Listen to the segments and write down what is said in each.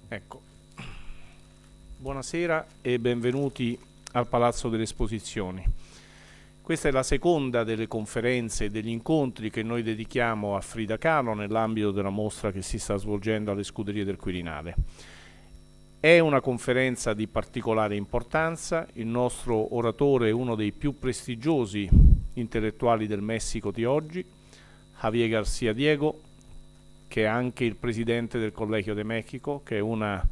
Ecco, buonasera e benvenuti al Palazzo delle Esposizioni. Questa è la seconda delle conferenze e degli incontri che noi dedichiamo a Frida Kahlo nell'ambito della mostra che si sta svolgendo alle Scuderie del Quirinale. È una conferenza di particolare importanza, il nostro oratore è uno dei più prestigiosi intellettuali del Messico di oggi, Javier García Diego, che è anche il presidente del Colegio de México, che è una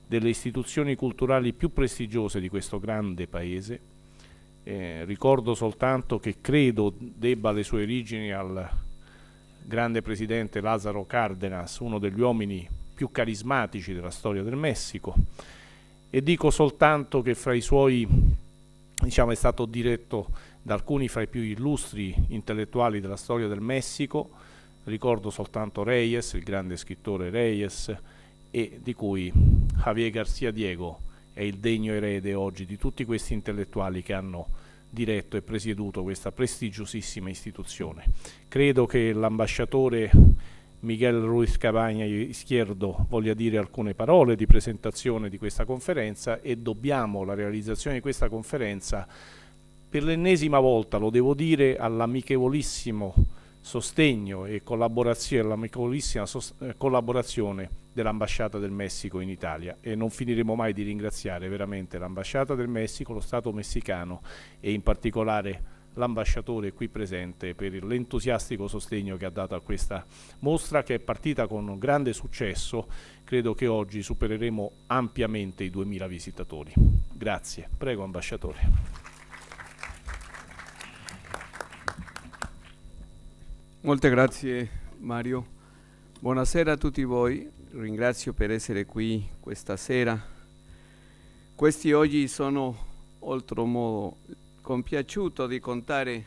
delle istituzioni culturali più prestigiose di questo grande paese. Ricordo soltanto che credo debba le sue origini al grande presidente Lázaro Cárdenas, uno degli uomini più carismatici della storia del Messico, e dico soltanto che fra i suoi, è stato diretto da alcuni fra i più illustri intellettuali della storia del Messico. Ricordo soltanto Reyes, il grande scrittore Reyes, e di cui Javier García Diego è il degno erede oggi di tutti questi intellettuali che hanno diretto e presieduto questa prestigiosissima istituzione. Credo che l'ambasciatore Miguel Ruiz Cabaña Izquierdo voglia dire alcune parole di presentazione di questa conferenza, e dobbiamo la realizzazione di questa conferenza per l'ennesima volta, lo devo dire, all'amichevolissimo sostegno e collaborazione, l'amichevolissima collaborazione dell'Ambasciata del Messico in Italia, e non finiremo mai di ringraziare veramente l'Ambasciata del Messico, lo Stato messicano e in particolare l'ambasciatore qui presente per l'entusiastico sostegno che ha dato a questa mostra, che è partita con un grande successo. Credo che oggi supereremo ampiamente i 2000 visitatori. Grazie. Prego, ambasciatore. Molte grazie Mario, buonasera a tutti voi, ringrazio per essere qui questa sera. Questi oggi sono oltremodo compiaciuto di contare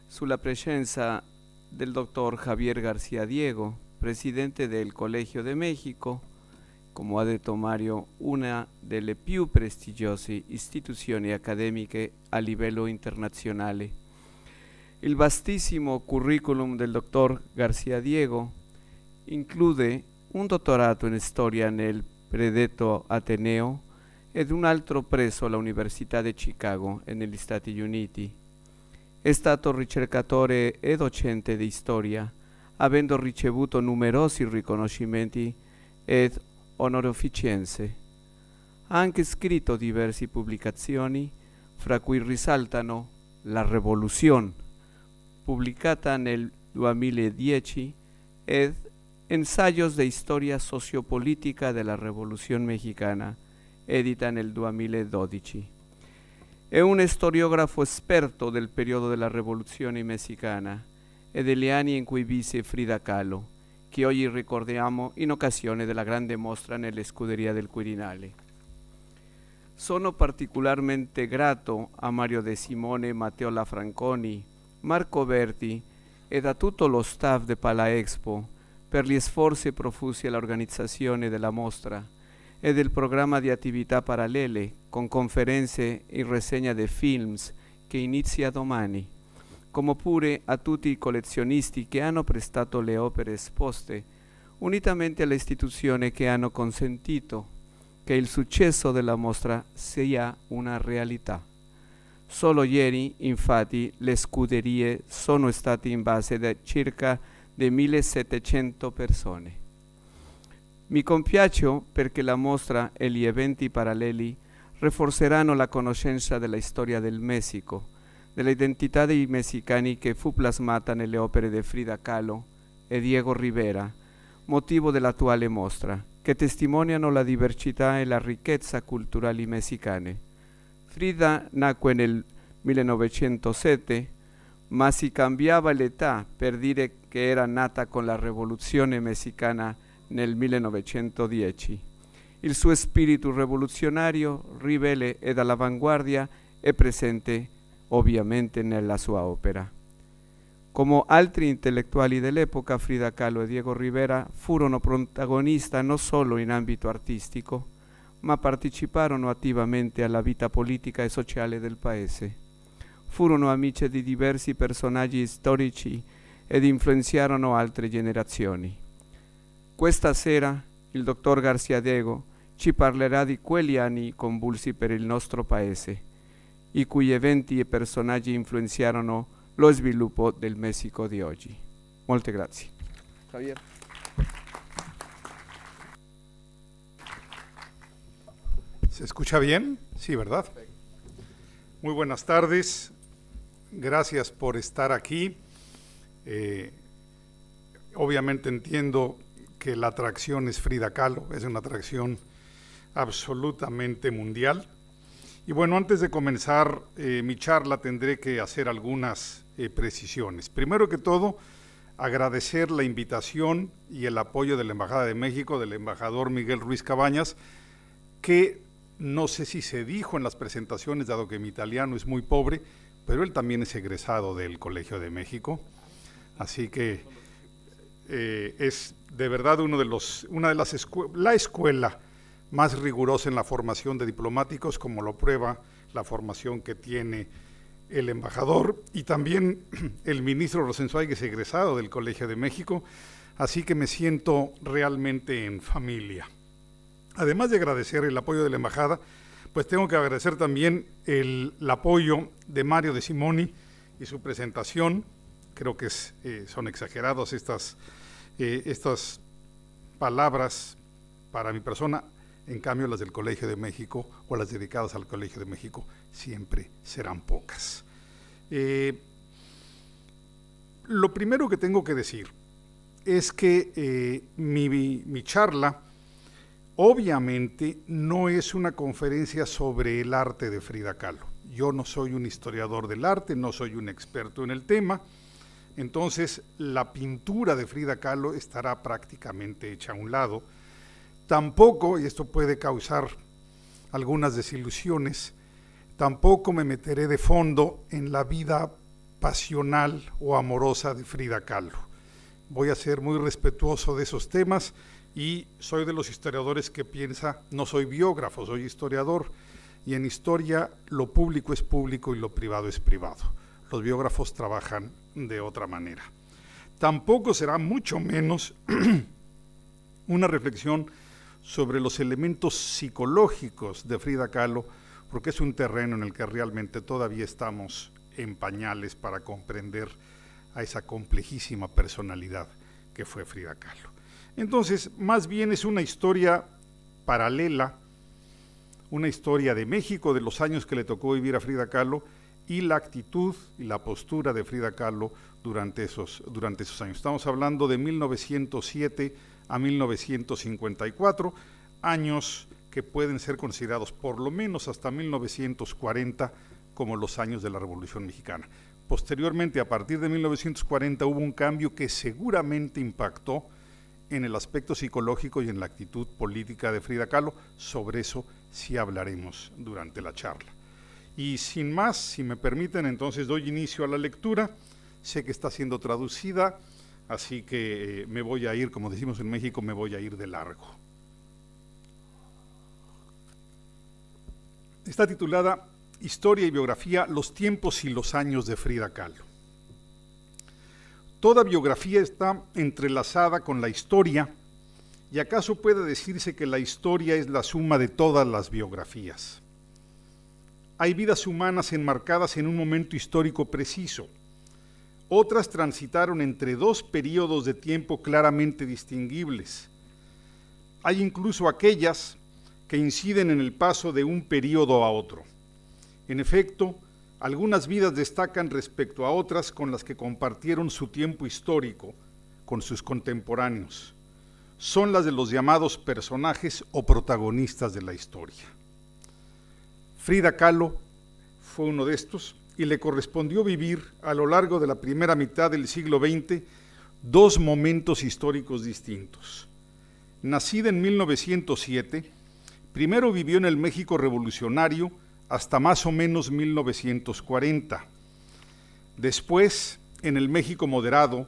sulla presenza del dottor Javier García Diego, presidente del Colegio de México, come ha detto Mario, una delle più prestigiose istituzioni accademiche a livello internazionale. Il vastissimo curriculum del dottor García Diego include un dottorato in storia nel predetto Ateneo ed un altro presso l'Università di Chicago e negli Stati Uniti. È stato ricercatore e docente di storia, avendo ricevuto numerosi riconoscimenti ed onorificenze. Ha anche scritto diverse pubblicazioni, fra cui risaltano La Revolución, pubblicata nel 2010, ed Ensayos de Historia Sociopolitica della Rivoluzione Mexicana, edita nel 2012. È un storiografo esperto del periodo della Rivoluzione Messicana e degli anni in cui visse Frida Kahlo, che oggi ricordiamo in occasione della grande mostra nelle Scuderie del Quirinale. Sono particolarmente grato a Mario De Simone, Matteo Lafranconi, Marco Berti e a tutto lo staff di Palaexpo per gli sforzi profusi all'organizzazione della mostra e del programma di attività parallele con conferenze in rassegna di films che inizia domani, come pure a tutti i collezionisti che hanno prestato le opere esposte, unitamente alle istituzioni che hanno consentito che il successo della mostra sia una realtà. Solo ieri, infatti, le scuderie sono state invase da circa 1.700 persone. Mi compiaccio perché la mostra e gli eventi paralleli rafforzeranno la conoscenza della storia del Messico, dell'identità dei messicani che fu plasmata nelle opere di Frida Kahlo e Diego Rivera, motivo dell'attuale mostra, che testimoniano la diversità e la ricchezza culturali messicane. Frida nacque nel 1907, ma si cambiava l'età per dire che era nata con la rivoluzione messicana nel 1910. Il suo spirito rivoluzionario, ribelle ed all'avanguardia è presente ovviamente nella sua opera. Come altri intellettuali dell'epoca, Frida Kahlo e Diego Rivera furono protagonisti non solo in ambito artistico, ma parteciparono attivamente alla vita politica e sociale del paese. Furono amici di diversi personaggi storici ed influenziarono altre generazioni. Questa sera il dottor Garcia Diego ci parlerà di quegli anni convulsi per il nostro paese, i cui eventi e personaggi influenziarono lo sviluppo del Messico di oggi. Molte grazie. Javier. ¿Se escucha bien? Sí, ¿verdad? Muy buenas tardes. Gracias por estar aquí. Obviamente entiendo que la atracción es Frida Kahlo, es una atracción absolutamente mundial. Y bueno, antes de comenzar mi charla tendré que hacer algunas precisiones. Primero que todo, agradecer la invitación y el apoyo de la Embajada de México, del embajador Miguel Ruiz Cabañas, que no sé si se dijo en las presentaciones, dado que mi italiano es muy pobre, pero él también es egresado del Colegio de México, así que es de verdad la escuela más rigurosa en la formación de diplomáticos, como lo prueba la formación que tiene el embajador y también el ministro Rosenzweig es egresado del Colegio de México, así que me siento realmente en familia. Además de agradecer el apoyo de la embajada, pues tengo que agradecer también el apoyo de Mario De Simoni y su presentación. Creo que son exagerados estas palabras para mi persona. En cambio, las del Colegio de México o las dedicadas al Colegio de México siempre serán pocas. Lo primero que tengo que decir es que mi charla obviamente no es una conferencia sobre el arte de Frida Kahlo. Yo no soy un historiador del arte, no soy un experto en el tema, entonces la pintura de Frida Kahlo estará prácticamente hecha a un lado. Tampoco, y esto puede causar algunas desilusiones, tampoco me meteré de fondo en la vida pasional o amorosa de Frida Kahlo. Voy a ser muy respetuoso de esos temas y soy de los historiadores que piensa, no soy biógrafo, soy historiador, y en historia lo público es público y lo privado es privado. Los biógrafos trabajan de otra manera. Tampoco será mucho menos una reflexión sobre los elementos psicológicos de Frida Kahlo, porque es un terreno en el que realmente todavía estamos en pañales para comprender a esa complejísima personalidad que fue Frida Kahlo. Entonces, más bien es una historia paralela, una historia de México, de los años que le tocó vivir a Frida Kahlo, y la actitud y la postura de Frida Kahlo durante esos años. Estamos hablando de 1907 a 1954, años que pueden ser considerados por lo menos hasta 1940 como los años de la Revolución Mexicana. Posteriormente, a partir de 1940, hubo un cambio que seguramente impactó en el aspecto psicológico y en la actitud política de Frida Kahlo. Sobre eso sí hablaremos durante la charla. Y sin más, si me permiten, entonces doy inicio a la lectura. Sé que está siendo traducida, así que me voy a ir, como decimos en México, me voy a ir de largo. Está titulada Historia y biografía, los tiempos y los años de Frida Kahlo. Toda biografía está entrelazada con la historia, y acaso puede decirse que la historia es la suma de todas las biografías. Hay vidas humanas enmarcadas en un momento histórico preciso. Otras transitaron entre dos periodos de tiempo claramente distinguibles. Hay incluso aquellas que inciden en el paso de un periodo a otro. En efecto, algunas vidas destacan respecto a otras con las que compartieron su tiempo histórico con sus contemporáneos. Son las de los llamados personajes o protagonistas de la historia. Frida Kahlo fue uno de estos y le correspondió vivir a lo largo de la primera mitad del siglo XX dos momentos históricos distintos. Nacida en 1907, primero vivió en el México revolucionario hasta más o menos 1940. Después, en el México moderado,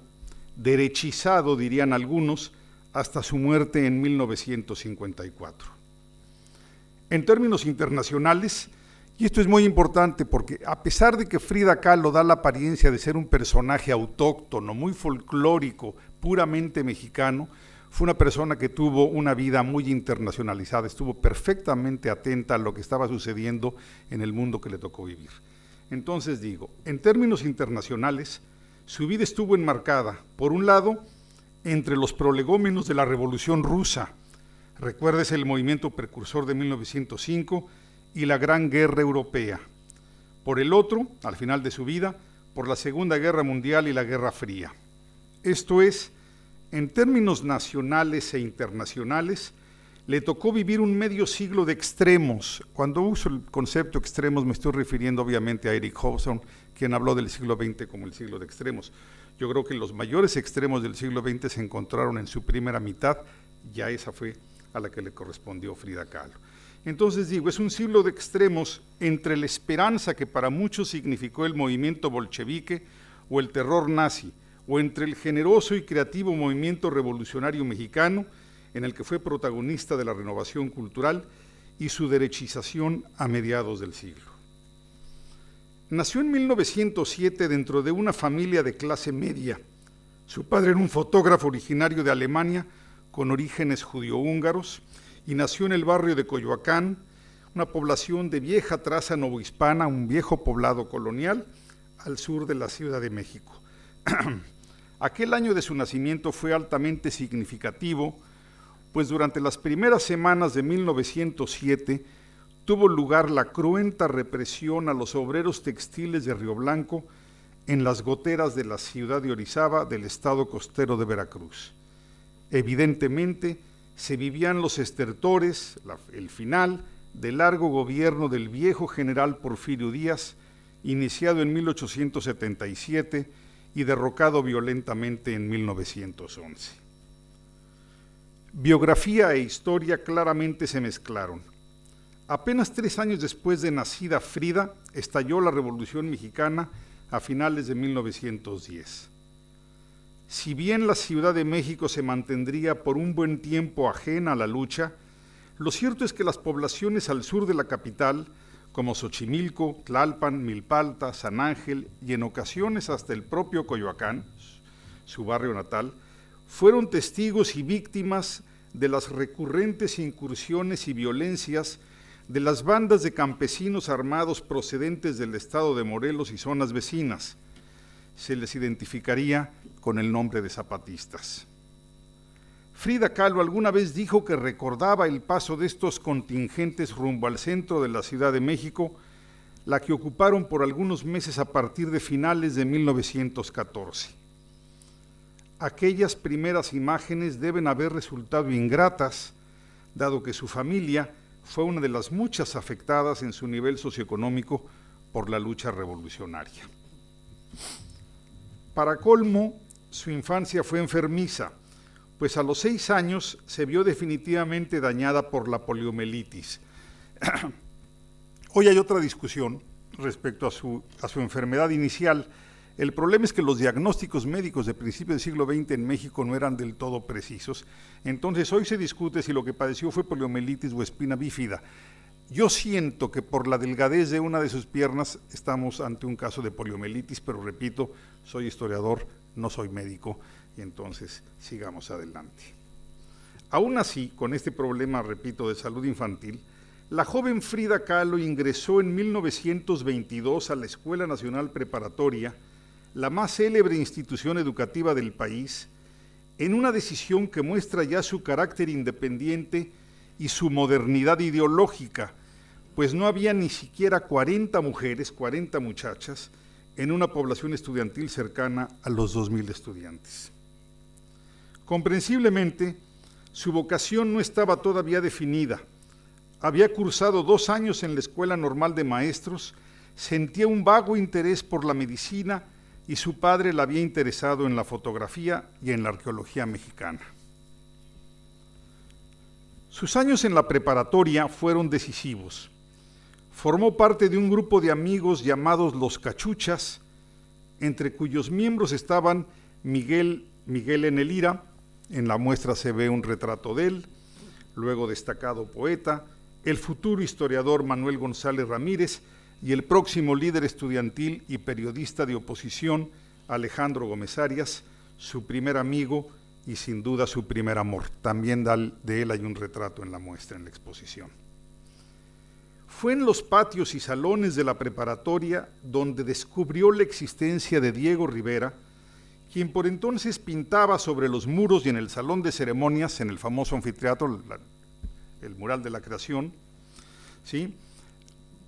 derechizado dirían algunos, hasta su muerte en 1954. En términos internacionales, y esto es muy importante porque a pesar de que Frida Kahlo da la apariencia de ser un personaje autóctono, muy folclórico, puramente mexicano, fue una persona que tuvo una vida muy internacionalizada, estuvo perfectamente atenta a lo que estaba sucediendo en el mundo que le tocó vivir. Entonces digo, en términos internacionales, su vida estuvo enmarcada, por un lado, entre los prolegómenos de la Revolución Rusa, recuérdese el movimiento precursor de 1905 y la Gran Guerra Europea. Por el otro, al final de su vida, por la Segunda Guerra Mundial y la Guerra Fría. Esto es, en términos nacionales e internacionales, le tocó vivir un medio siglo de extremos. Cuando uso el concepto extremos me estoy refiriendo obviamente a Eric Hobson, quien habló del siglo XX como el siglo de extremos. Yo creo que los mayores extremos del siglo XX se encontraron en su primera mitad, ya esa fue a la que le correspondió Frida Kahlo. Entonces digo, es un siglo de extremos entre la esperanza que para muchos significó el movimiento bolchevique o el terror nazi, o entre el generoso y creativo movimiento revolucionario mexicano, en el que fue protagonista de la renovación cultural y su derechización a mediados del siglo. Nació en 1907 dentro de una familia de clase media. Su padre era un fotógrafo originario de Alemania con orígenes judío-húngaros y nació en el barrio de Coyoacán, una población de vieja traza novohispana, un viejo poblado colonial al sur de la Ciudad de México. Aquel año de su nacimiento fue altamente significativo, pues durante las primeras semanas de 1907 tuvo lugar la cruenta represión a los obreros textiles de Río Blanco en las goteras de la ciudad de Orizaba del estado costero de Veracruz. Evidentemente, se vivían los estertores, el final del largo gobierno del viejo general Porfirio Díaz, iniciado en 1877 y derrocado violentamente en 1911. Biografía e historia claramente se mezclaron. Apenas 3 años después de nacida Frida, estalló la Revolución Mexicana a finales de 1910. Si bien la Ciudad de México se mantendría por un buen tiempo ajena a la lucha, lo cierto es que las poblaciones al sur de la capital, como Xochimilco, Tlalpan, Milpalta, San Ángel y en ocasiones hasta el propio Coyoacán, su barrio natal, fueron testigos y víctimas de las recurrentes incursiones y violencias de las bandas de campesinos armados procedentes del estado de Morelos y zonas vecinas. Se les identificaría con el nombre de zapatistas. Frida Kahlo alguna vez dijo que recordaba el paso de estos contingentes rumbo al centro de la Ciudad de México, la que ocuparon por algunos meses a partir de finales de 1914. Aquellas primeras imágenes deben haber resultado ingratas, dado que su familia fue una de las muchas afectadas en su nivel socioeconómico por la lucha revolucionaria. Para colmo, su infancia fue enfermiza, pues a los 6 años se vio definitivamente dañada por la poliomielitis. Hoy hay otra discusión respecto a su enfermedad inicial. El problema es que los diagnósticos médicos de principios del siglo XX en México no eran del todo precisos. Entonces hoy se discute si lo que padeció fue poliomielitis o espina bífida. Yo siento que por la delgadez de una de sus piernas estamos ante un caso de poliomielitis, pero repito, soy historiador, no soy médico, y entonces sigamos adelante. Aún así, con este problema, repito, de salud infantil, la joven Frida Kahlo ingresó en 1922 a la Escuela Nacional Preparatoria, la más célebre institución educativa del país, en una decisión que muestra ya su carácter independiente y su modernidad ideológica, pues no había ni siquiera 40 mujeres, 40 muchachas, en una población estudiantil cercana a los 2,000 estudiantes. Comprensiblemente, su vocación no estaba todavía definida. Había cursado 2 años en la Escuela Normal de Maestros, sentía un vago interés por la medicina y su padre la había interesado en la fotografía y en la arqueología mexicana. Sus años en la preparatoria fueron decisivos. Formó parte de un grupo de amigos llamados Los Cachuchas, entre cuyos miembros estaban Miguel N. Lira, en la muestra se ve un retrato de él, luego destacado poeta, el futuro historiador Manuel González Ramírez y el próximo líder estudiantil y periodista de oposición Alejandro Gómez Arias, su primer amigo y sin duda su primer amor. También de él hay un retrato en la muestra, en la exposición. Fue en los patios y salones de la preparatoria donde descubrió la existencia de Diego Rivera, quien por entonces pintaba sobre los muros y en el salón de ceremonias, en el famoso anfiteatro, el mural de la creación, ¿sí?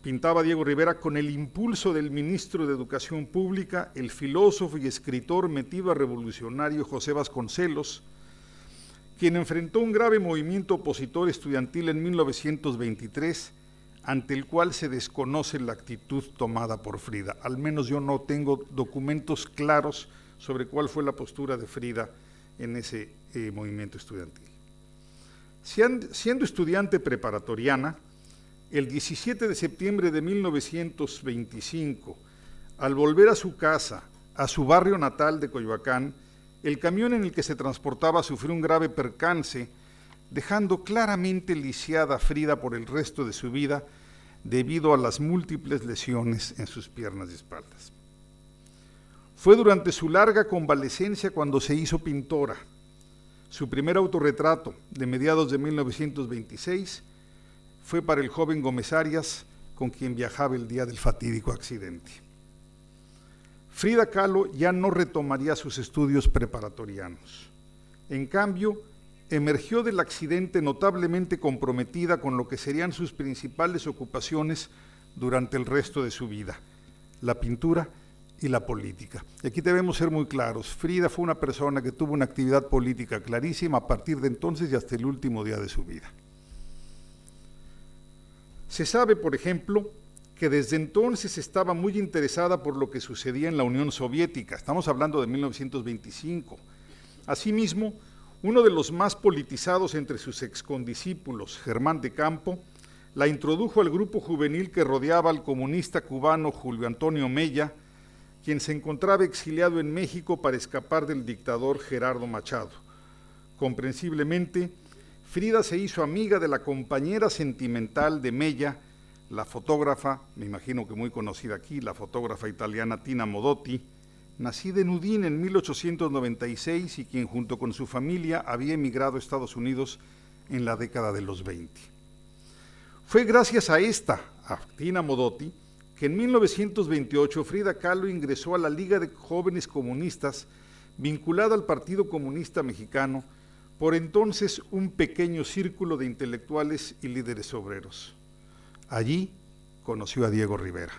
Pintaba Diego Rivera con el impulso del ministro de Educación Pública, el filósofo y escritor metido revolucionario José Vasconcelos, quien enfrentó un grave movimiento opositor estudiantil en 1923, ante el cual se desconoce la actitud tomada por Frida. Al menos yo no tengo documentos claros sobre cuál fue la postura de Frida en ese movimiento estudiantil. Siendo estudiante preparatoriana, el 17 de septiembre de 1925, al volver a su casa, a su barrio natal de Coyoacán, el camión en el que se transportaba sufrió un grave percance, dejando claramente lisiada a Frida por el resto de su vida debido a las múltiples lesiones en sus piernas y espaldas. Fue durante su larga convalecencia cuando se hizo pintora. Su primer autorretrato, de mediados de 1926, fue para el joven Gómez Arias, con quien viajaba el día del fatídico accidente. Frida Kahlo ya no retomaría sus estudios preparatorianos. En cambio, emergió del accidente notablemente comprometida con lo que serían sus principales ocupaciones durante el resto de su vida, la pintura y la política. Y aquí debemos ser muy claros, Frida fue una persona que tuvo una actividad política clarísima a partir de entonces y hasta el último día de su vida. Se sabe, por ejemplo, que desde entonces estaba muy interesada por lo que sucedía en la Unión Soviética. Estamos hablando de 1925. Asimismo, uno de los más politizados entre sus excondiscípulos, Germán de Campo, la introdujo al grupo juvenil que rodeaba al comunista cubano Julio Antonio Mella, quien se encontraba exiliado en México para escapar del dictador Gerardo Machado. Comprensiblemente, Frida se hizo amiga de la compañera sentimental de Mella, la fotógrafa, me imagino que muy conocida aquí, la fotógrafa italiana Tina Modotti, nacida en Udine en 1896 y quien junto con su familia había emigrado a Estados Unidos en la década de los 20. Fue gracias a Tina Modotti, que en 1928 Frida Kahlo ingresó a la Liga de Jóvenes Comunistas, vinculada al Partido Comunista Mexicano, por entonces un pequeño círculo de intelectuales y líderes obreros. Allí conoció a Diego Rivera.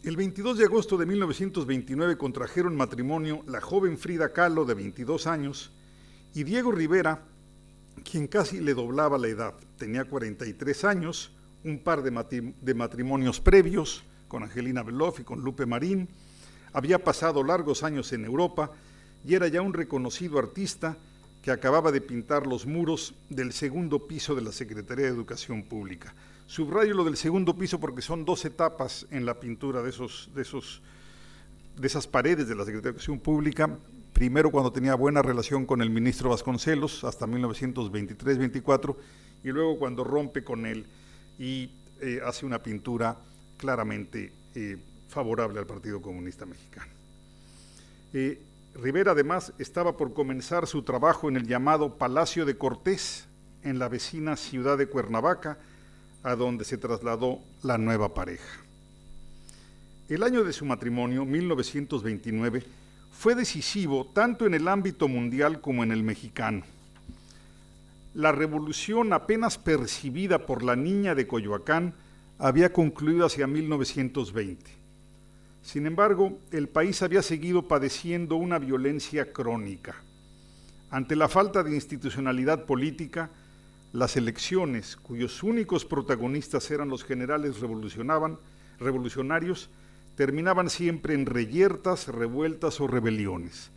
El 22 de agosto de 1929 contrajeron matrimonio la joven Frida Kahlo, de 22 años, y Diego Rivera, quien casi le doblaba la edad. Tenía 43 años, un par de matrimonios previos con Angelina Beloff y con Lupe Marín, había pasado largos años en Europa y era ya un reconocido artista que acababa de pintar los muros del segundo piso de la Secretaría de Educación Pública. Subrayo lo del segundo piso porque son 2 etapas en la pintura de esas paredes de la Secretaría de Educación Pública. Primero cuando tenía buena relación con el ministro Vasconcelos, hasta 1923-24, y luego cuando rompe con él y hace una pintura claramente favorable al Partido Comunista Mexicano. Rivera además estaba por comenzar su trabajo en el llamado Palacio de Cortés, en la vecina ciudad de Cuernavaca, a donde se trasladó la nueva pareja. El año de su matrimonio, 1929, fue decisivo tanto en el ámbito mundial como en el mexicano. La revolución apenas percibida por la niña de Coyoacán había concluido hacia 1920. Sin embargo, el país había seguido padeciendo una violencia crónica. Ante la falta de institucionalidad política, las elecciones, cuyos únicos protagonistas eran los generales revolucionarios, terminaban siempre en reyertas, revueltas o rebeliones.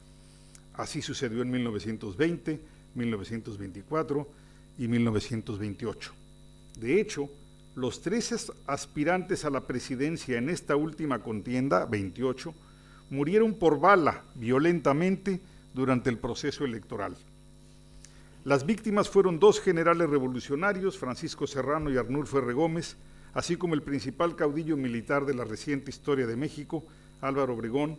Así sucedió en 1920, 1924 y 1928. De hecho, los 13 aspirantes a la presidencia en esta última contienda, 28, murieron por bala violentamente durante el proceso electoral. Las víctimas fueron 2 generales revolucionarios, Francisco Serrano y Arnulfo R. Gómez, así como el principal caudillo militar de la reciente historia de México, Álvaro Obregón,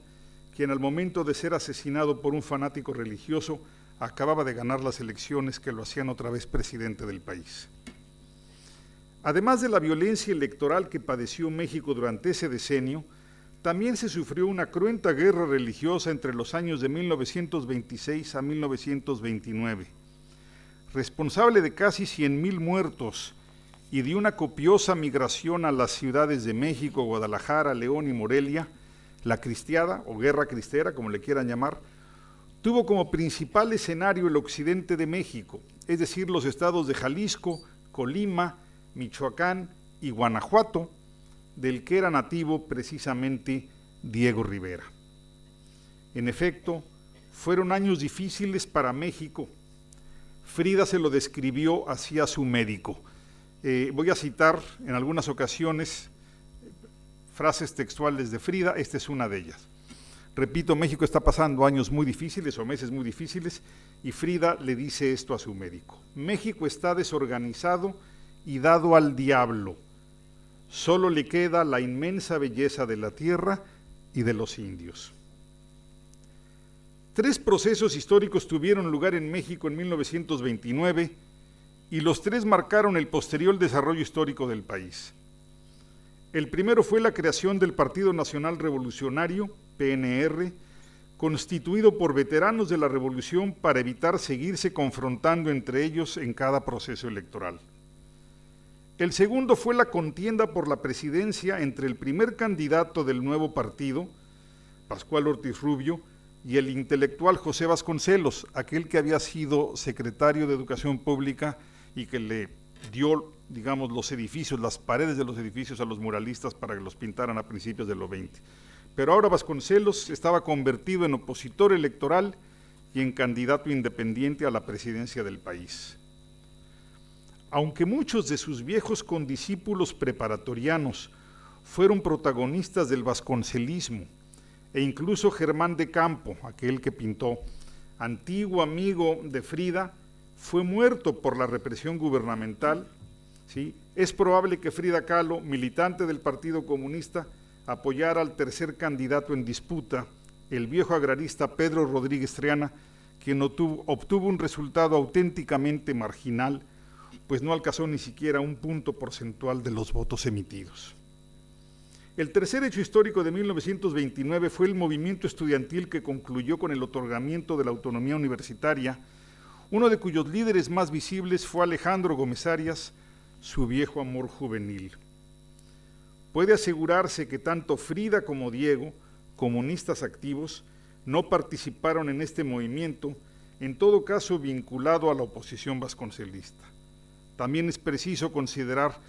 quien al momento de ser asesinado por un fanático religioso acababa de ganar las elecciones que lo hacían otra vez presidente del país. Además de la violencia electoral que padeció México durante ese decenio, también se sufrió una cruenta guerra religiosa entre los años de 1926 a 1929, responsable de casi 100,000 muertos y de una copiosa migración a las ciudades de México, Guadalajara, León y Morelia. La Cristiada, o Guerra Cristera, como le quieran llamar, tuvo como principal escenario el occidente de México, es decir, los estados de Jalisco, Colima, Michoacán y Guanajuato, del que era nativo precisamente Diego Rivera. En efecto, fueron años difíciles para México. Frida se lo describió así a su médico. Voy a citar en algunas ocasiones frases textuales de Frida, esta es una de ellas. Repito, México está pasando años muy difíciles o meses muy difíciles y Frida le dice esto a su médico. México está desorganizado y dado al diablo. Solo le queda la inmensa belleza de la tierra y de los indios. 3 procesos históricos tuvieron lugar en México en 1929 y los 3 marcaron el posterior desarrollo histórico del país. El primero fue la creación del Partido Nacional Revolucionario, PNR, constituido por veteranos de la Revolución para evitar seguirse confrontando entre ellos en cada proceso electoral. El segundo fue la contienda por la presidencia entre el primer candidato del nuevo partido, Pascual Ortiz Rubio, y el intelectual José Vasconcelos, aquel que había sido secretario de Educación Pública y que le dio, digamos, los edificios, las paredes de los edificios a los muralistas para que los pintaran a principios de los 20. Pero ahora Vasconcelos estaba convertido en opositor electoral y en candidato independiente a la presidencia del país. Aunque muchos de sus viejos condiscípulos preparatorianos fueron protagonistas del vasconcelismo, e incluso Germán de Campo, aquel que pintó, antiguo amigo de Frida, fue muerto por la represión gubernamental, ¿sí? Es probable que Frida Kahlo, militante del Partido Comunista, apoyara al tercer candidato en disputa, el viejo agrarista Pedro Rodríguez Triana, quien obtuvo un resultado auténticamente marginal, pues no alcanzó ni siquiera un punto porcentual de los votos emitidos. El tercer hecho histórico de 1929 fue el movimiento estudiantil que concluyó con el otorgamiento de la autonomía universitaria, uno de cuyos líderes más visibles fue Alejandro Gómez Arias, su viejo amor juvenil. Puede asegurarse que tanto Frida como Diego, comunistas activos, no participaron en este movimiento, en todo caso vinculado a la oposición vasconcelista. También es preciso considerar,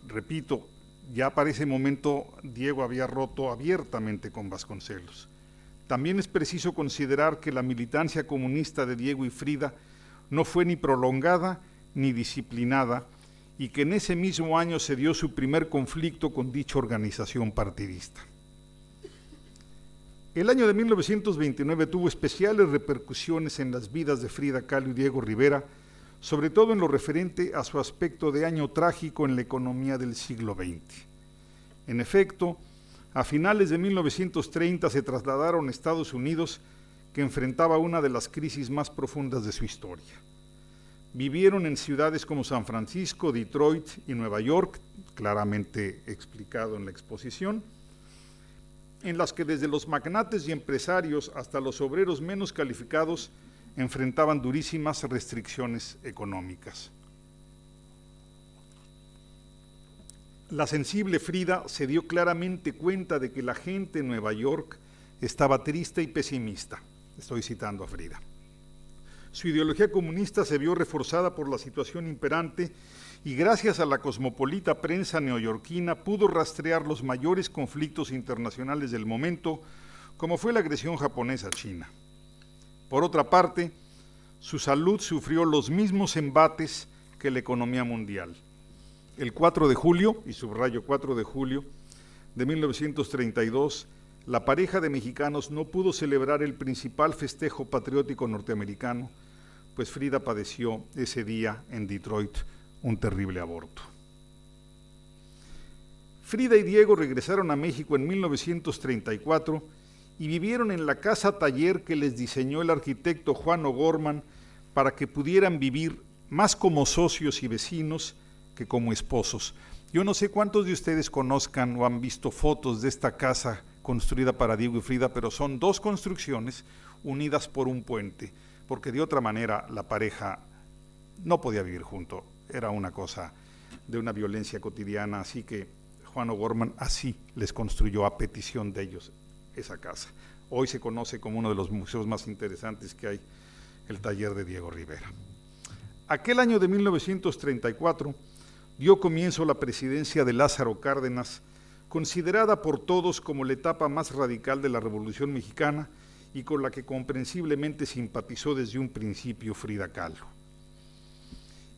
repito, ya para ese momento Diego había roto abiertamente con Vasconcelos. También es preciso considerar que la militancia comunista de Diego y Frida no fue ni prolongada ni disciplinada y que en ese mismo año se dio su primer conflicto con dicha organización partidista. El año de 1929 tuvo especiales repercusiones en las vidas de Frida Kahlo y Diego Rivera, sobre todo en lo referente a su aspecto de año trágico en la economía del siglo XX. En efecto, a finales de 1930 se trasladaron a Estados Unidos, que enfrentaba una de las crisis más profundas de su historia. Vivieron en ciudades como San Francisco, Detroit y Nueva York, claramente explicado en la exposición, en las que desde los magnates y empresarios hasta los obreros menos calificados enfrentaban durísimas restricciones económicas. La sensible Frida se dio claramente cuenta de que la gente en Nueva York estaba triste y pesimista. Estoy citando a Frida. Su ideología comunista se vio reforzada por la situación imperante y gracias a la cosmopolita prensa neoyorquina pudo rastrear los mayores conflictos internacionales del momento, como fue la agresión japonesa a China. Por otra parte, su salud sufrió los mismos embates que la economía mundial. El 4 de julio, y subrayo 4 de julio, de 1932, la pareja de mexicanos no pudo celebrar el principal festejo patriótico norteamericano, pues Frida padeció ese día en Detroit un terrible aborto. Frida y Diego regresaron a México en 1934 y vivieron en la casa taller que les diseñó el arquitecto Juan O'Gorman para que pudieran vivir más como socios y vecinos que como esposos. Yo no sé cuántos de ustedes conozcan o han visto fotos de esta casa construida para Diego y Frida, pero son dos construcciones unidas por un puente, porque de otra manera la pareja no podía vivir junto, era una cosa de una violencia cotidiana, así que Juan O'Gorman así les construyó a petición de ellos esa casa. Hoy se conoce como uno de los museos más interesantes que hay, el taller de Diego Rivera. Aquel año de 1934 dio comienzo la presidencia de Lázaro Cárdenas, considerada por todos como la etapa más radical de la Revolución Mexicana y con la que comprensiblemente simpatizó desde un principio Frida Kahlo.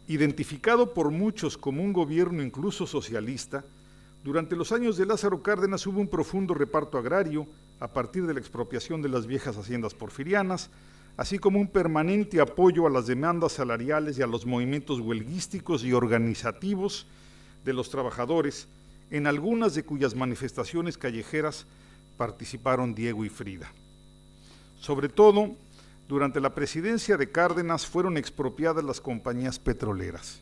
Identificado por muchos como un gobierno incluso socialista, durante los años de Lázaro Cárdenas hubo un profundo reparto agrario a partir de la expropiación de las viejas haciendas porfirianas, así como un permanente apoyo a las demandas salariales y a los movimientos huelguísticos y organizativos de los trabajadores, en algunas de cuyas manifestaciones callejeras participaron Diego y Frida. Sobre todo, durante la presidencia de Cárdenas fueron expropiadas las compañías petroleras.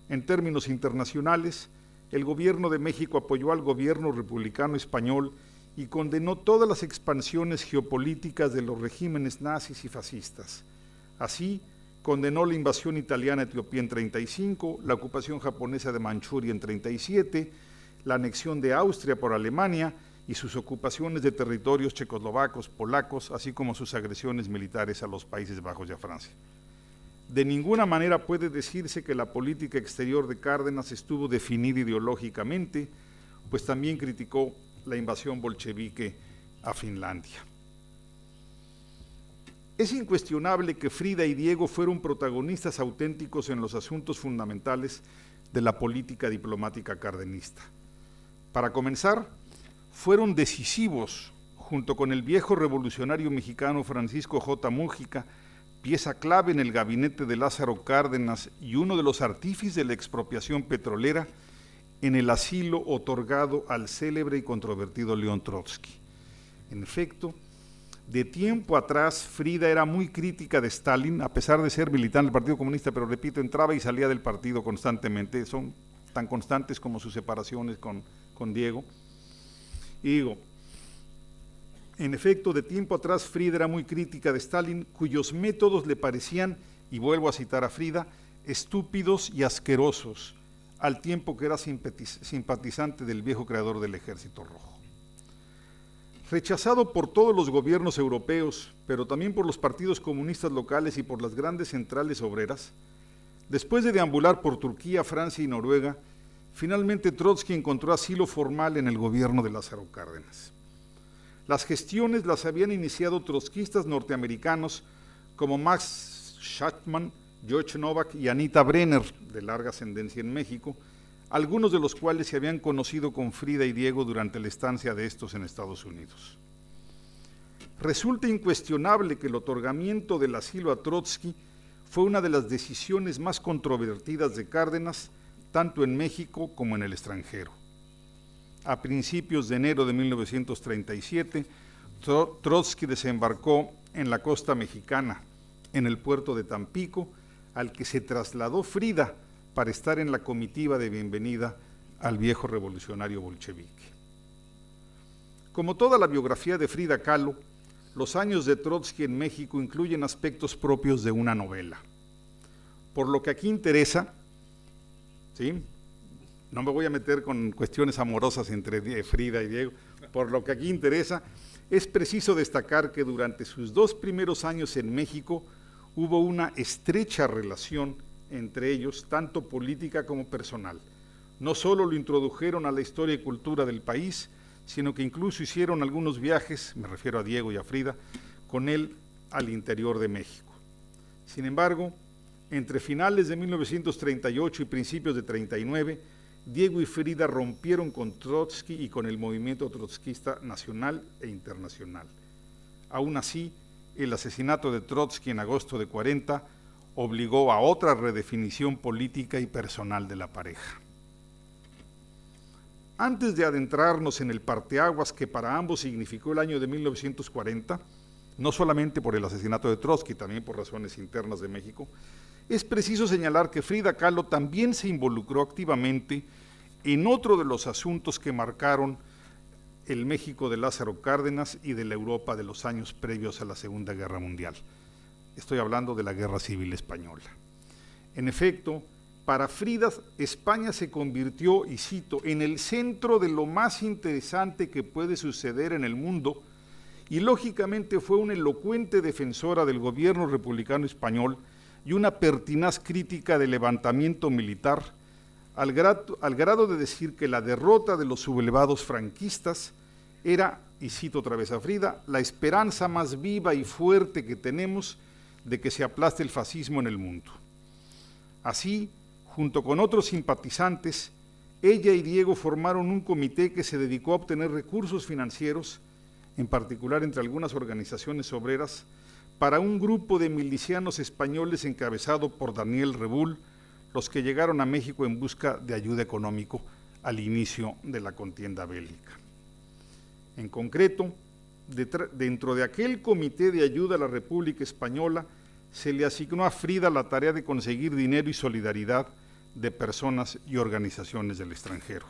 En términos internacionales, el gobierno de México apoyó al gobierno republicano español y condenó todas las expansiones geopolíticas de los regímenes nazis y fascistas. Así, condenó la invasión italiana a Etiopía en 1935, la ocupación japonesa de Manchuria en 1937, la anexión de Austria por Alemania y sus ocupaciones de territorios checoslovacos, polacos, así como sus agresiones militares a los Países Bajos y a Francia. De ninguna manera puede decirse que la política exterior de Cárdenas estuvo definida ideológicamente, pues también criticó la invasión bolchevique a Finlandia. Es incuestionable que Frida y Diego fueron protagonistas auténticos en los asuntos fundamentales de la política diplomática cardenista. Para comenzar, fueron decisivos, junto con el viejo revolucionario mexicano Francisco J. Mújica, pieza clave en el gabinete de Lázaro Cárdenas y uno de los artífices de la expropiación petrolera, en el asilo otorgado al célebre y controvertido León Trotsky. En efecto, de tiempo atrás Frida era muy crítica de Stalin, a pesar de ser militante del Partido Comunista, pero repito, entraba y salía del partido constantemente, son tan constantes como sus separaciones con Diego. Y digo, en efecto, de tiempo atrás Frida era muy crítica de Stalin, cuyos métodos le parecían, y vuelvo a citar a Frida, estúpidos y asquerosos, al tiempo que era simpatizante del viejo creador del Ejército Rojo. Rechazado por todos los gobiernos europeos, pero también por los partidos comunistas locales y por las grandes centrales obreras, después de deambular por Turquía, Francia y Noruega, finalmente Trotsky encontró asilo formal en el gobierno de Lázaro Cárdenas. Las gestiones las habían iniciado trotskistas norteamericanos como Max Shachtman, George Novak y Anita Brenner, de larga ascendencia en México, algunos de los cuales se habían conocido con Frida y Diego durante la estancia de estos en Estados Unidos. Resulta incuestionable que el otorgamiento del asilo a Trotsky fue una de las decisiones más controvertidas de Cárdenas, tanto en México como en el extranjero. A principios de enero de 1937, Trotsky desembarcó en la costa mexicana, en el puerto de Tampico, al que se trasladó Frida para estar en la comitiva de bienvenida al viejo revolucionario bolchevique. Como toda la biografía de Frida Kahlo, los años de Trotsky en México incluyen aspectos propios de una novela. Por lo que aquí interesa, ¿sí?, no me voy a meter con cuestiones amorosas entre Frida y Diego, por lo que aquí interesa, es preciso destacar que durante sus 2 primeros años en México hubo una estrecha relación entre ellos, tanto política como personal. No solo lo introdujeron a la historia y cultura del país, sino que incluso hicieron algunos viajes, me refiero a Diego y a Frida, con él al interior de México. Sin embargo, entre finales de 1938 y principios de 1939, Diego y Frida rompieron con Trotsky y con el movimiento trotskista nacional e internacional. Aún así, el asesinato de Trotsky en agosto de 40 obligó a otra redefinición política y personal de la pareja. antes de adentrarnos en el parteaguas que para ambos significó el año de 1940, no solamente por el asesinato de Trotsky, también por razones internas de México, es preciso señalar que Frida Kahlo también se involucró activamente en otro de los asuntos que marcaron el México de Lázaro Cárdenas y de la Europa de los años previos a la Segunda Guerra Mundial. Estoy hablando de la Guerra Civil Española. En efecto, para Frida, España se convirtió, y cito, en el centro de lo más interesante que puede suceder en el mundo, y lógicamente fue una elocuente defensora del gobierno republicano español y una pertinaz crítica del levantamiento militar, al grado de decir que la derrota de los sublevados franquistas era, y cito otra vez a Frida, la esperanza más viva y fuerte que tenemos de que se aplaste el fascismo en el mundo. Así, junto con otros simpatizantes, ella y Diego formaron un comité que se dedicó a obtener recursos financieros, en particular entre algunas organizaciones obreras, para un grupo de milicianos españoles encabezado por Daniel Rebull, los que llegaron a México en busca de ayuda económica al inicio de la contienda bélica. En concreto, dentro de aquel comité de ayuda a la República Española, se le asignó a Frida la tarea de conseguir dinero y solidaridad de personas y organizaciones del extranjero.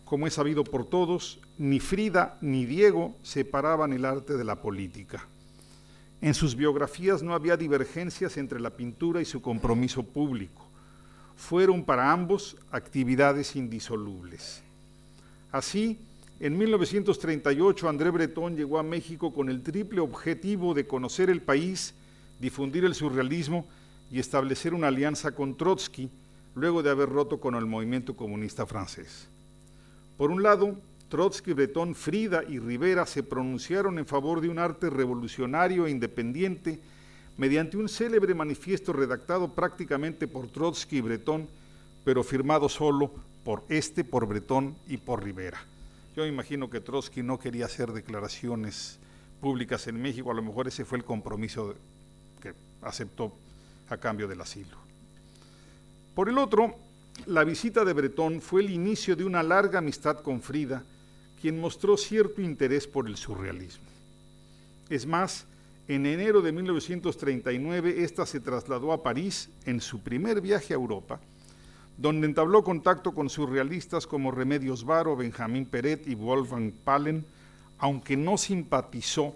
Como es sabido por todos, ni Frida ni Diego separaban el arte de la política. En sus biografías no había divergencias entre la pintura y su compromiso público. Fueron para ambos actividades indisolubles. Así, en 1938 André Breton llegó a México con el triple objetivo de conocer el país, difundir el surrealismo y establecer una alianza con Trotsky, luego de haber roto con el movimiento comunista francés. Por un lado, Trotsky, Breton, Frida y Rivera se pronunciaron en favor de un arte revolucionario e independiente mediante un célebre manifiesto redactado prácticamente por Trotsky y Breton, pero firmado solo por Breton y por Rivera. Yo imagino que Trotsky no quería hacer declaraciones públicas en México, a lo mejor ese fue el compromiso que aceptó a cambio del asilo. Por el otro, la visita de Breton fue el inicio de una larga amistad con Frida, quien mostró cierto interés por el surrealismo. Es más, en enero de 1939, esta se trasladó a París en su primer viaje a Europa, donde entabló contacto con surrealistas como Remedios Varo, Benjamín Peret y Wolfgang Pahlen, aunque no simpatizó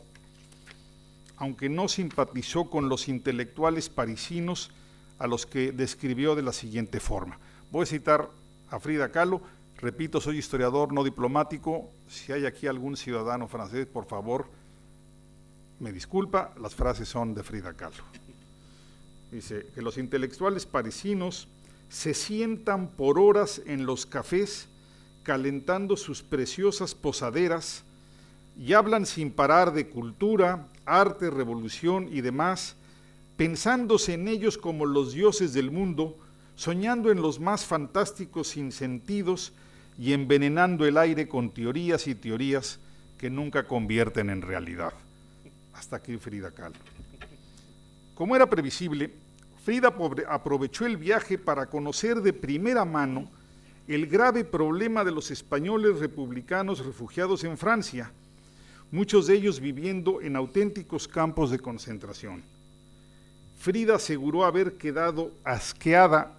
con los intelectuales parisinos a los que describió de la siguiente forma. Voy a citar a Frida Kahlo, repito, soy historiador, no diplomático, si hay aquí algún ciudadano francés, por favor, me disculpa, las frases son de Frida Kahlo. Dice que los intelectuales parisinos se sientan por horas en los cafés calentando sus preciosas posaderas y hablan sin parar de cultura, arte, revolución y demás, pensándose en ellos como los dioses del mundo, soñando en los más fantásticos sinsentidos y envenenando el aire con teorías y teorías que nunca convierten en realidad. Hasta aquí Frida Kahlo. Como era previsible, Frida aprovechó el viaje para conocer de primera mano el grave problema de los españoles republicanos refugiados en Francia, muchos de ellos viviendo en auténticos campos de concentración. Frida aseguró haber quedado asqueada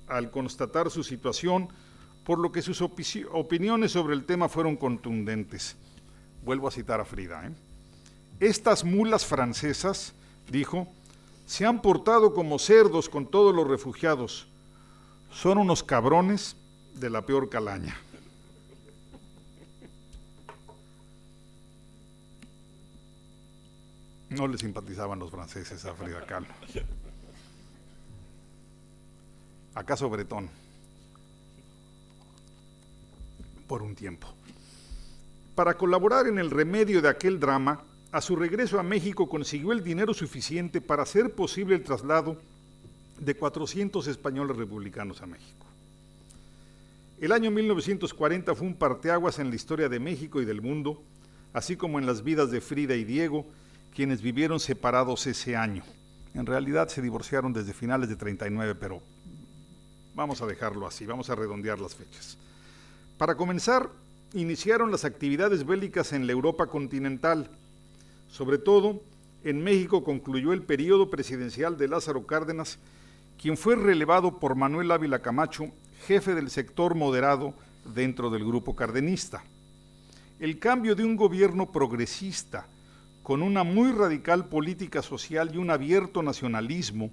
al constatar su situación, por lo que sus opiniones sobre el tema fueron contundentes. Vuelvo a citar a Frida. Estas mulas francesas, dijo, se han portado como cerdos con todos los refugiados. Son unos cabrones de la peor calaña. No le simpatizaban los franceses a Frida Kahlo. ¿Acaso Breton? Por un tiempo. Para colaborar en el remedio de aquel drama, a su regreso a México consiguió el dinero suficiente para hacer posible el traslado de 400 españoles republicanos a México. El año 1940 fue un parteaguas en la historia de México y del mundo, así como en las vidas de Frida y Diego, quienes vivieron separados ese año. En realidad se divorciaron desde finales de 39, pero vamos a dejarlo así, vamos a redondear las fechas. Para comenzar, iniciaron las actividades bélicas en la Europa continental. Sobre todo, en México concluyó el periodo presidencial de Lázaro Cárdenas, quien fue relevado por Manuel Ávila Camacho, jefe del sector moderado dentro del grupo cardenista. El cambio de un gobierno progresista con una muy radical política social y un abierto nacionalismo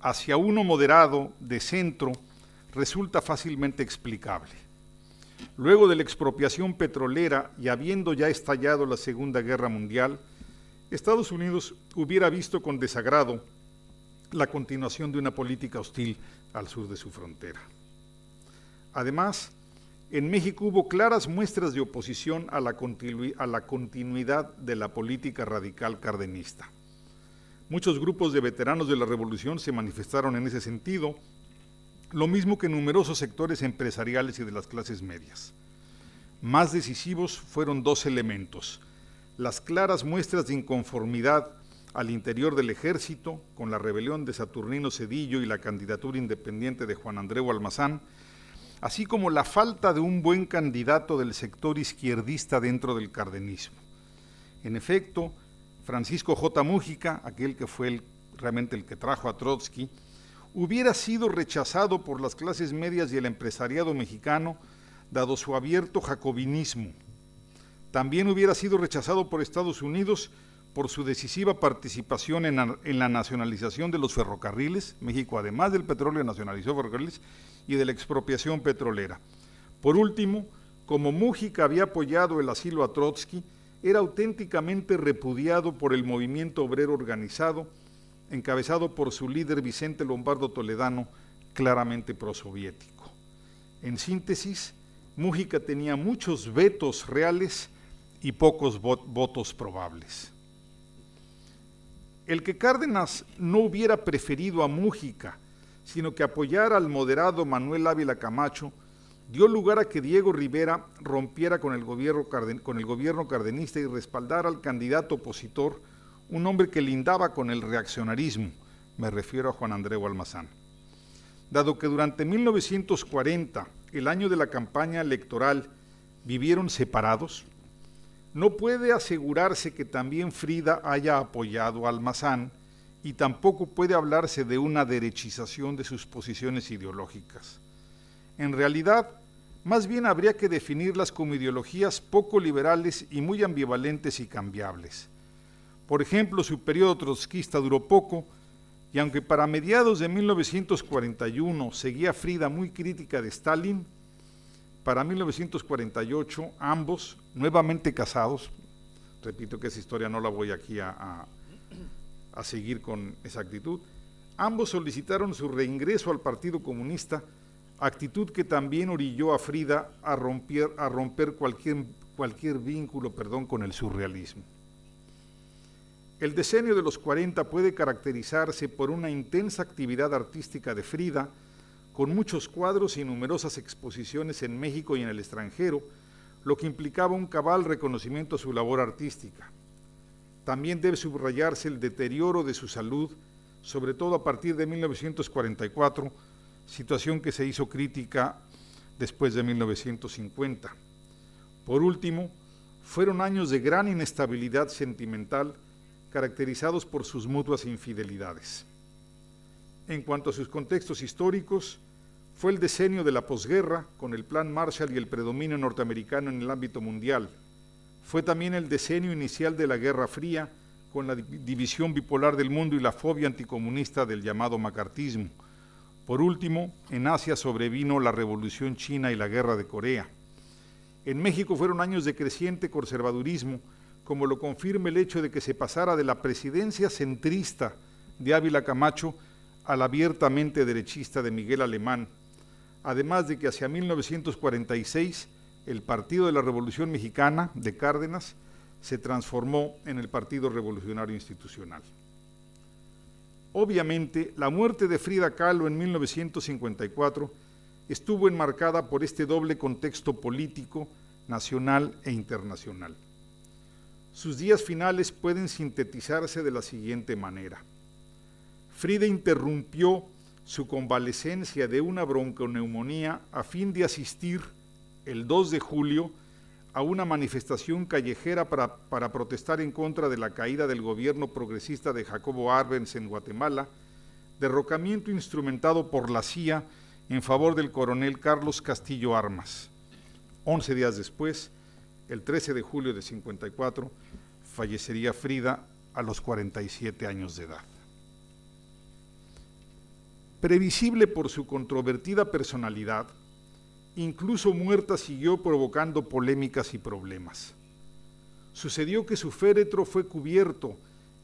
hacia uno moderado de centro resulta fácilmente explicable. Luego de la expropiación petrolera y habiendo ya estallado la Segunda Guerra Mundial, Estados Unidos hubiera visto con desagrado la continuación de una política hostil al sur de su frontera. Además, en México hubo claras muestras de oposición a la continuidad de la política radical cardenista. Muchos grupos de veteranos de la Revolución se manifestaron en ese sentido, lo mismo que numerosos sectores empresariales y de las clases medias. Más decisivos fueron dos elementos: las claras muestras de inconformidad al interior del ejército con la rebelión de Saturnino Cedillo y la candidatura independiente de Juan Andreu Almazán, así como la falta de un buen candidato del sector izquierdista dentro del cardenismo. En efecto, Francisco J. Mújica, aquel que fue realmente el que trajo a Trotsky, hubiera sido rechazado por las clases medias y el empresariado mexicano, dado su abierto jacobinismo. También hubiera sido rechazado por Estados Unidos por su decisiva participación en la nacionalización de los ferrocarriles. México, además del petróleo, nacionalizó ferrocarriles, y de la expropiación petrolera. Por último, como Mújica había apoyado el asilo a Trotsky, era auténticamente repudiado por el movimiento obrero organizado, encabezado por su líder Vicente Lombardo Toledano, claramente prosoviético. En síntesis, Mújica tenía muchos vetos reales y pocos votos probables. El que Cárdenas no hubiera preferido a Mújica, sino que apoyara al moderado Manuel Ávila Camacho, dio lugar a que Diego Rivera rompiera con el gobierno cardenista y respaldara al candidato opositor, un hombre que lindaba con el reaccionarismo, me refiero a Juan Andreu Almazán. Dado que durante 1940, el año de la campaña electoral, vivieron separados, no puede asegurarse que también Frida haya apoyado a Almazán y tampoco puede hablarse de una derechización de sus posiciones ideológicas. En realidad, más bien habría que definirlas como ideologías poco liberales y muy ambivalentes y cambiables. Por ejemplo, su periodo trotskista duró poco, y aunque para mediados de 1941 seguía Frida muy crítica de Stalin, para 1948 ambos, nuevamente casados, repito que esa historia no la voy aquí a seguir con exactitud, ambos solicitaron su reingreso al Partido Comunista, actitud que también orilló a Frida a romper cualquier vínculo con el surrealismo. El decenio de los 40 puede caracterizarse por una intensa actividad artística de Frida, con muchos cuadros y numerosas exposiciones en México y en el extranjero, lo que implicaba un cabal reconocimiento a su labor artística. También debe subrayarse el deterioro de su salud, sobre todo a partir de 1944, situación que se hizo crítica después de 1950. Por último, fueron años de gran inestabilidad sentimental, caracterizados por sus mutuas infidelidades. En cuanto a sus contextos históricos, fue el decenio de la posguerra, con el Plan Marshall y el predominio norteamericano en el ámbito mundial. Fue también el decenio inicial de la Guerra Fría, con la división bipolar del mundo y la fobia anticomunista del llamado macartismo. Por último, en Asia sobrevino la Revolución China y la Guerra de Corea. En México fueron años de creciente conservadurismo, como lo confirma el hecho de que se pasara de la presidencia centrista de Ávila Camacho a la abiertamente derechista de Miguel Alemán, además de que hacia 1946 el Partido de la Revolución Mexicana de Cárdenas se transformó en el Partido Revolucionario Institucional. Obviamente, la muerte de Frida Kahlo en 1954 estuvo enmarcada por este doble contexto político, nacional e internacional. Sus días finales pueden sintetizarse de la siguiente manera. Frida interrumpió su convalecencia de una bronconeumonía a fin de asistir el 2 de julio a una manifestación callejera para protestar en contra de la caída del gobierno progresista de Jacobo Arbenz en Guatemala, derrocamiento instrumentado por la CIA en favor del coronel Carlos Castillo Armas. 11 días después, el 13 de julio de 54, fallecería Frida a los 47 años de edad. Previsible por su controvertida personalidad, incluso muerta siguió provocando polémicas y problemas. Sucedió que su féretro fue cubierto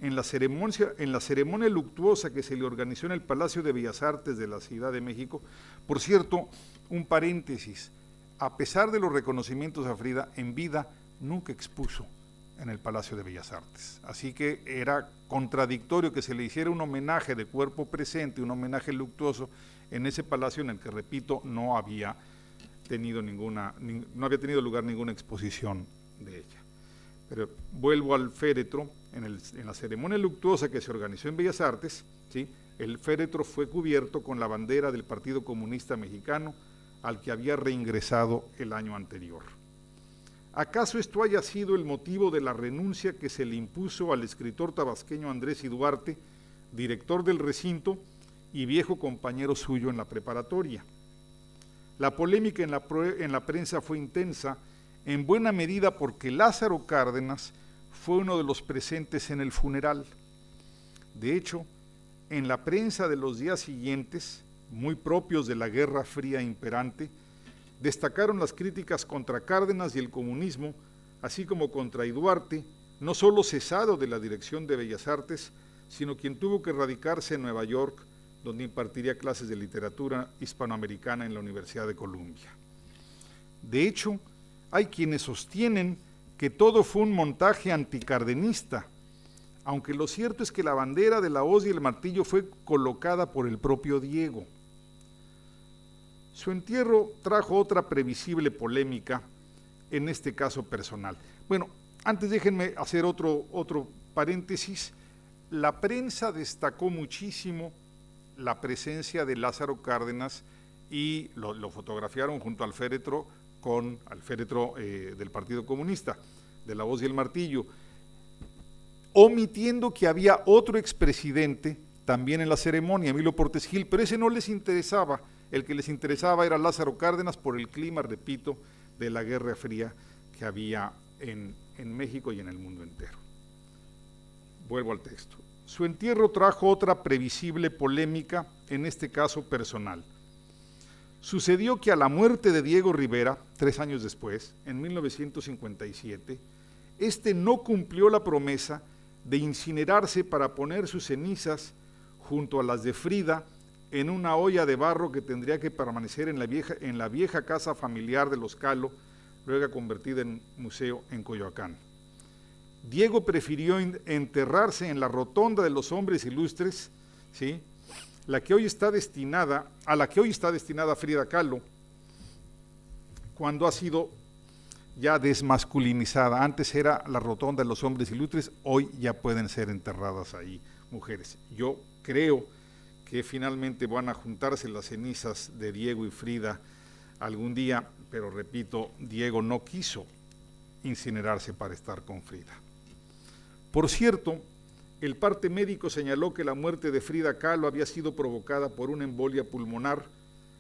en la ceremonia luctuosa que se le organizó en el Palacio de Bellas Artes de la Ciudad de México. Por cierto, un paréntesis, a pesar de los reconocimientos a Frida, en vida nunca expuso en el Palacio de Bellas Artes. Así que era contradictorio que se le hiciera un homenaje de cuerpo presente, un homenaje luctuoso en ese palacio en el que, repito, no había tenido lugar ninguna exposición de ella. Pero vuelvo al féretro. En la ceremonia luctuosa que se organizó en Bellas Artes, ¿sí?, el féretro fue cubierto con la bandera del Partido Comunista Mexicano, al que había reingresado el año anterior. ¿Acaso esto haya sido el motivo de la renuncia que se le impuso al escritor tabasqueño Andrés Y. Duarte, director del recinto y viejo compañero suyo en la preparatoria? La polémica en la prensa fue intensa, en buena medida porque Lázaro Cárdenas fue uno de los presentes en el funeral. De hecho, en la prensa de los días siguientes, muy propios de la Guerra Fría imperante, destacaron las críticas contra Cárdenas y el comunismo, así como contra Duarte, no solo cesado de la dirección de Bellas Artes, sino quien tuvo que radicarse en Nueva York, donde impartiría clases de literatura hispanoamericana en la Universidad de Columbia. De hecho, hay quienes sostienen que todo fue un montaje anticardenista, aunque lo cierto es que la bandera de la hoz y el martillo fue colocada por el propio Diego. Su entierro trajo otra previsible polémica, en este caso personal. Bueno, antes déjenme hacer otro paréntesis. La prensa destacó muchísimo la presencia de Lázaro Cárdenas y lo fotografiaron junto al féretro del Partido Comunista, de la hoz y el martillo, omitiendo que había otro expresidente también en la ceremonia, Emilio Portes Gil, pero ese no les interesaba. El que les interesaba era Lázaro Cárdenas por el clima, repito, de la Guerra Fría que había en México y en el mundo entero. Vuelvo al texto. Su entierro trajo otra previsible polémica, en este caso personal. Sucedió que a la muerte de Diego Rivera, 3 años después, en 1957, este no cumplió la promesa de incinerarse para poner sus cenizas junto a las de Frida en una olla de barro que tendría que permanecer en la vieja casa familiar de los Kahlo, luego convertida en museo en Coyoacán. Diego prefirió enterrarse en la rotonda de los hombres ilustres, ¿sí?, a la que hoy está destinada Frida Kahlo, cuando ha sido ya desmasculinizada. Antes era la rotonda de los hombres ilustres, hoy ya pueden ser enterradas ahí mujeres. Yo creo que finalmente van a juntarse las cenizas de Diego y Frida algún día, pero repito, Diego no quiso incinerarse para estar con Frida. Por cierto, el parte médico señaló que la muerte de Frida Kahlo había sido provocada por una embolia pulmonar,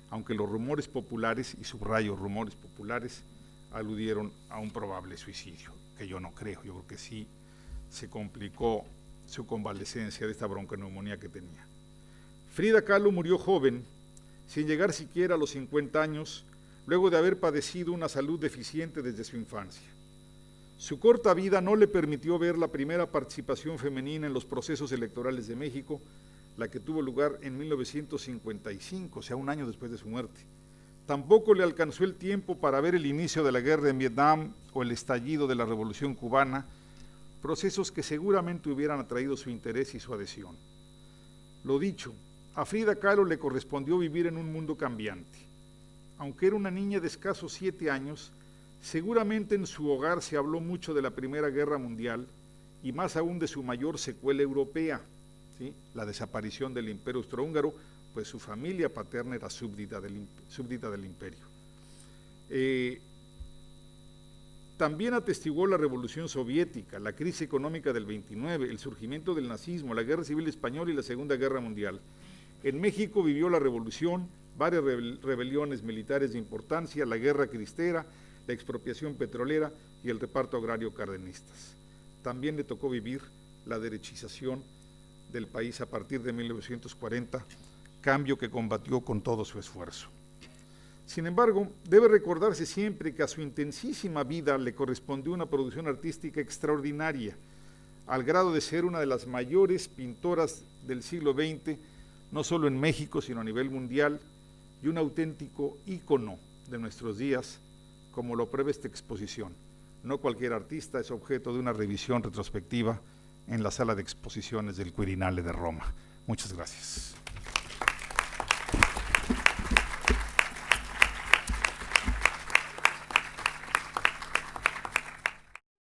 aunque los rumores populares, y subrayo rumores populares, aludieron a un probable suicidio, que yo no creo. Yo creo que sí se complicó su convalecencia de esta bronconeumonía que tenía. Frida Kahlo murió joven, sin llegar siquiera a los 50 años, luego de haber padecido una salud deficiente desde su infancia. Su corta vida no le permitió ver la primera participación femenina en los procesos electorales de México, la que tuvo lugar en 1955, o sea, un año después de su muerte. Tampoco le alcanzó el tiempo para ver el inicio de la guerra en Vietnam o el estallido de la Revolución Cubana, procesos que seguramente hubieran atraído su interés y su adhesión. Lo dicho, a Frida Kahlo le correspondió vivir en un mundo cambiante. Aunque era una niña de escasos 7 años, seguramente en su hogar se habló mucho de la Primera Guerra Mundial y más aún de su mayor secuela europea, ¿sí?, la desaparición del Imperio Austrohúngaro, pues su familia paterna era súbdita del imperio. También atestiguó la Revolución Soviética, la crisis económica del 29, el surgimiento del nazismo, la Guerra Civil Española y la Segunda Guerra Mundial. En México vivió la Revolución, varias rebeliones militares de importancia, la Guerra Cristera, la expropiación petrolera y el reparto agrario cardenistas. También le tocó vivir la derechización del país a partir de 1940, cambio que combatió con todo su esfuerzo. Sin embargo, debe recordarse siempre que a su intensísima vida le correspondió una producción artística extraordinaria, al grado de ser una de las mayores pintoras del siglo XX, no solo en México, sino a nivel mundial, y un auténtico ícono de nuestros días, como lo prueba esta exposición. No cualquier artista es objeto de una revisión retrospectiva en la sala de exposiciones del Quirinale de Roma. Muchas gracias.